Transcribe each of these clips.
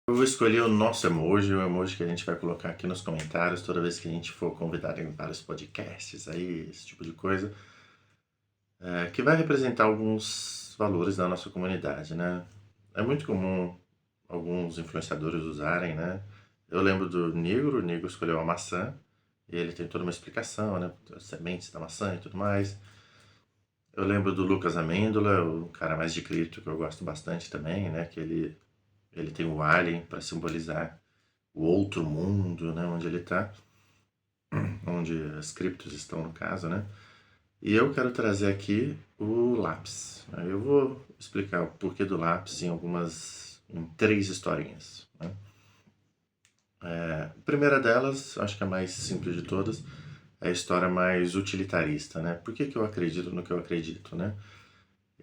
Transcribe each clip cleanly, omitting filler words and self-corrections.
Eu vou escolher o nosso emoji, o emoji que a gente vai colocar aqui nos comentários toda vez que a gente for convidado em vários podcasts aí, esse tipo de coisa, que vai representar alguns valores da nossa comunidade, né? É muito comum alguns influenciadores usarem, né? Eu lembro do Negro, o Negro escolheu a maçã, e ele tem toda uma explicação, né? As sementes da maçã e tudo mais. Eu lembro do Lucas Amêndola, o cara mais de cripto que eu gosto bastante também, né? Que ele tem o alien para simbolizar o outro mundo, né, onde ele está, onde as criptos estão no caso, né? E eu quero trazer aqui o lápis. Eu vou explicar o porquê do lápis em três historinhas. Né? A primeira delas, acho que a mais simples de todas, é a história mais utilitarista, né? Por que que eu acredito no que eu acredito, né?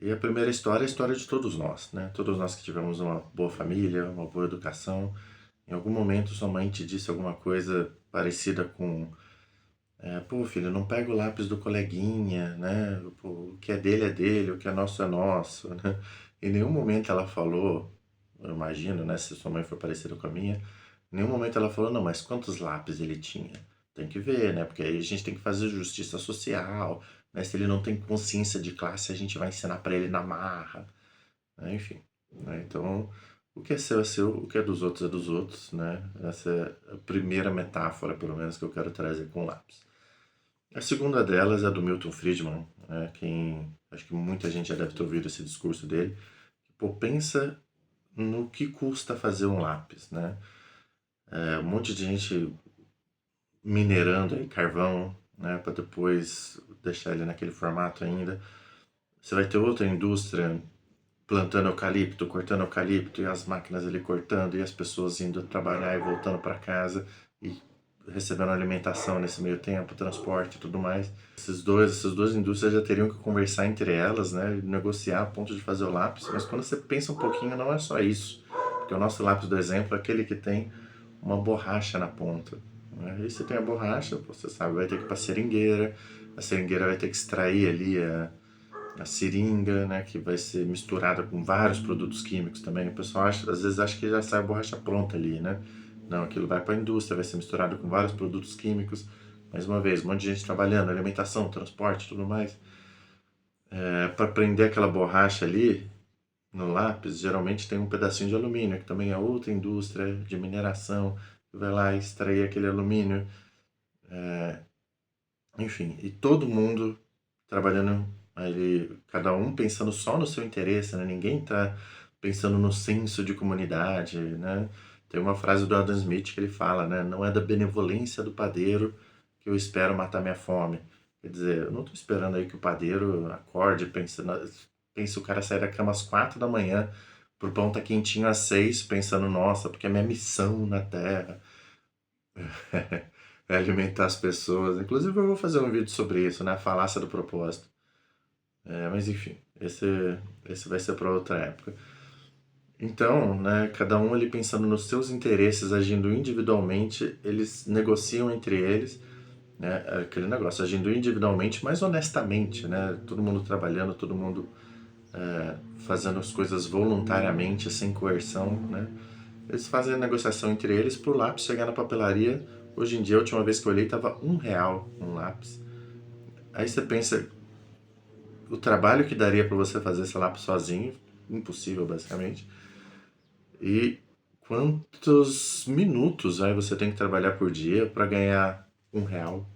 E a primeira história é a história de todos nós, né? Todos nós que tivemos uma boa família, uma boa educação. Em algum momento sua mãe te disse alguma coisa parecida com pô, filho, não pega o lápis do coleguinha, né? Pô, o que é dele, o que é nosso, né? Em nenhum momento ela falou, eu imagino, né? Se sua mãe for parecida com a minha, em nenhum momento ela falou, não, mas quantos lápis ele tinha? Tem que ver, né? Porque aí a gente tem que fazer justiça social, né? Se ele não tem consciência de classe, a gente vai ensinar pra ele na marra, né? Enfim, né? Então, o que é seu é seu, o que é dos outros, né? Essa é a primeira metáfora, pelo menos, que eu quero trazer com o lápis. A segunda delas é do Milton Friedman, né? Acho que muita gente já deve ter ouvido esse discurso dele. Pô, pensa no que custa fazer um lápis, né? Um monte de gente minerando aí carvão, né? Para depois deixar ele naquele formato ainda. Você vai ter outra indústria plantando eucalipto, cortando eucalipto e as máquinas ali cortando e as pessoas indo trabalhar e voltando para casa e recebendo alimentação nesse meio tempo, transporte e tudo mais. Essas duas indústrias já teriam que conversar entre elas, né, negociar a ponto de fazer o lápis, mas quando você pensa um pouquinho, não é só isso, porque o nosso lápis do exemplo é aquele que tem uma borracha na ponta. Né? E se tem a borracha, você sabe, vai ter que ir para a seringueira vai ter que extrair ali a seringa, né, que vai ser misturada com vários produtos químicos também. O pessoal às vezes acha que já sai a borracha pronta ali, né? Não, aquilo vai para a indústria, vai ser misturado com vários produtos químicos. Mais uma vez, um monte de gente trabalhando, alimentação, transporte, tudo mais. Para prender aquela borracha ali no lápis, geralmente tem um pedacinho de alumínio, que também é outra indústria de mineração, que vai lá extrair aquele alumínio. Enfim, e todo mundo trabalhando ali, cada um pensando só no seu interesse, né? Ninguém tá pensando no senso de comunidade, né? Tem uma frase do Adam Smith que ele fala, né? Não é da benevolência do padeiro que eu espero matar minha fome. Quer dizer, eu não tô esperando aí que o padeiro acorde, pense o cara sair da cama às 4 da manhã, pro pão tá quentinho às 6, pensando, nossa, porque é minha missão na Terra. É alimentar as pessoas. Inclusive, eu vou fazer um vídeo sobre isso, né? A falácia do propósito. Mas enfim, esse vai ser para outra época. Então, né, cada um ali pensando nos seus interesses, agindo individualmente, eles negociam entre eles, né, aquele negócio, agindo individualmente, mas honestamente, né, todo mundo trabalhando, todo mundo fazendo as coisas voluntariamente, sem coerção, né. Eles fazem a negociação entre eles para o lápis chegar na papelaria. Hoje em dia, a última vez que eu olhei, estava R$ 1 um lápis. Aí você pensa, o trabalho que daria para você fazer esse lápis sozinho, impossível basicamente, e quantos minutos aí você tem que trabalhar por dia para ganhar R$ 1,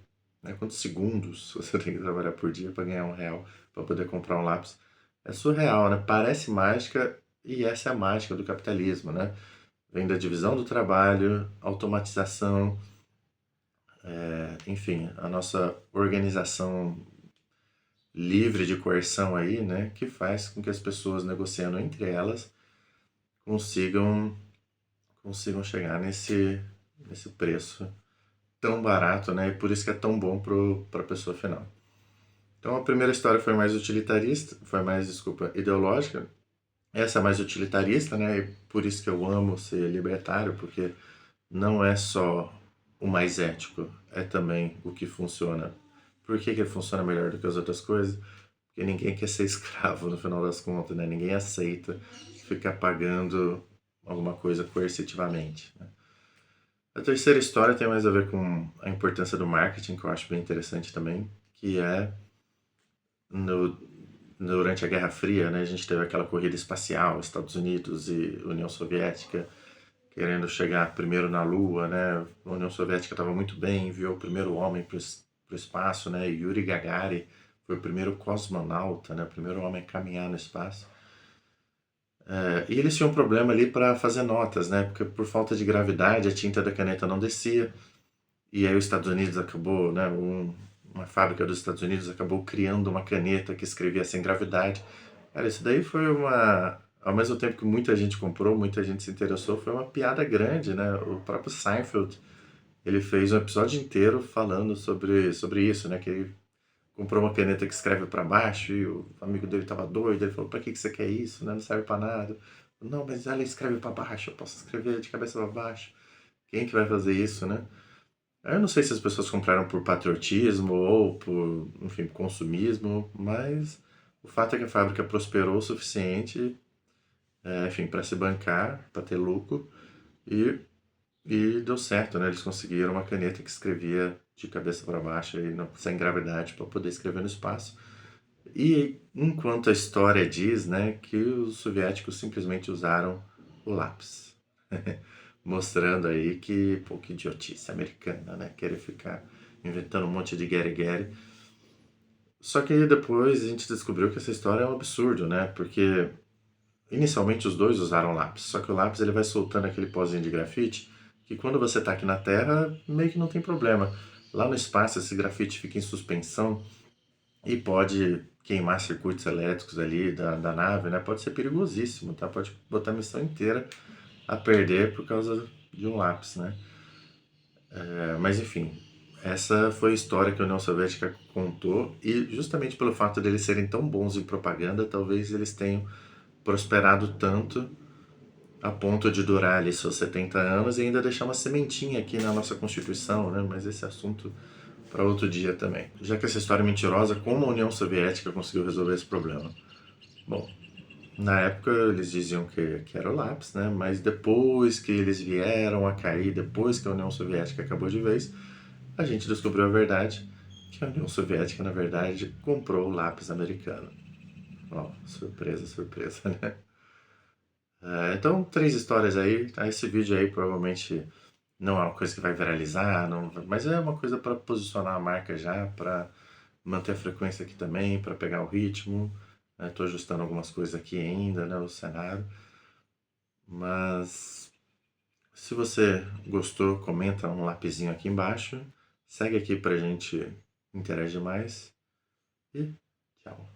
né? Quantos segundos você tem que trabalhar por dia para ganhar R$ 1 para poder comprar um lápis? É surreal, né? Parece mágica e essa é a mágica do capitalismo, né? Vem da divisão do trabalho, automatização, enfim, a nossa organização livre de coerção aí, né, que faz com que as pessoas negociando entre elas consigam chegar nesse preço tão barato, né, e por isso que é tão bom para a pessoa final. Então a primeira história foi mais utilitarista, foi mais, desculpa, ideológica. Essa é mais utilitarista, né, e por isso que eu amo ser libertário, porque não é só o mais ético, é também o que funciona. Por que funciona melhor do que as outras coisas? Porque ninguém quer ser escravo no final das contas, né? Ninguém aceita ficar pagando alguma coisa coercitivamente, né? A terceira história tem mais a ver com a importância do marketing, que eu acho bem interessante também, que é no, durante a Guerra Fria, né, a gente teve aquela corrida espacial, Estados Unidos e União Soviética querendo chegar primeiro na Lua, né? A União Soviética estava muito bem, enviou o primeiro homem para o espaço, né? Yuri Gagarin foi o primeiro cosmonauta, né? O primeiro homem a caminhar no espaço. E eles tinham um problema ali para fazer notas, né? Porque por falta de gravidade a tinta da caneta não descia. E aí os Estados Unidos acabou, né? Uma fábrica dos Estados Unidos acabou criando uma caneta que escrevia sem gravidade. Cara, isso daí foi uma. Ao mesmo tempo que muita gente comprou, muita gente se interessou, foi uma piada grande, né? O próprio Seinfeld, ele fez um episódio inteiro falando sobre isso, né? Que ele comprou uma caneta que escreve para baixo e o amigo dele tava doido, ele falou, pra que você quer isso, né? Não serve para nada. Não, mas ela escreve para baixo, eu posso escrever de cabeça para baixo. Quem que vai fazer isso, né? Eu não sei se as pessoas compraram por patriotismo ou por, enfim, consumismo, mas o fato é que a fábrica prosperou o suficiente, enfim, para se bancar, para ter lucro, e, e deu certo, né? Eles conseguiram uma caneta que escrevia de cabeça para baixo, e sem gravidade, para poder escrever no espaço. E enquanto a história diz, né, que os soviéticos simplesmente usaram o lápis. Mostrando aí que, pô, que idiotice americana, né? Querer ficar inventando um monte de guerre-guerre. Só que depois a gente descobriu que essa história é um absurdo, né? Porque inicialmente os dois usaram lápis, só que o lápis ele vai soltando aquele pozinho de grafite que quando você tá aqui na Terra meio que não tem problema. Lá no espaço esse grafite fica em suspensão e pode queimar circuitos elétricos ali da nave, né? Pode ser perigosíssimo, tá? Pode botar a missão inteira a perder por causa de um lápis, né? Mas enfim, essa foi a história que a União Soviética contou e justamente pelo fato deles serem tão bons em propaganda, talvez eles tenham prosperado tanto a ponto de durar ali seus 70 anos e ainda deixar uma sementinha aqui na nossa Constituição, né? Mas esse assunto para outro dia também. Já que essa história é mentirosa, como a União Soviética conseguiu resolver esse problema? Bom, na época eles diziam que era o lápis, né? Mas depois que eles vieram a cair, depois que a União Soviética acabou de vez, a gente descobriu a verdade, que a União Soviética, na verdade, comprou o lápis americano. Ó, surpresa, surpresa, né? Então, três histórias aí. Esse vídeo aí provavelmente não é uma coisa que vai viralizar, não, mas é uma coisa para posicionar a marca já, para manter a frequência aqui também, para pegar o ritmo. Estou ajustando algumas coisas aqui ainda, né, o cenário. Mas se você gostou, comenta um lapisinho aqui embaixo. Segue aqui pra gente interagir mais. E tchau.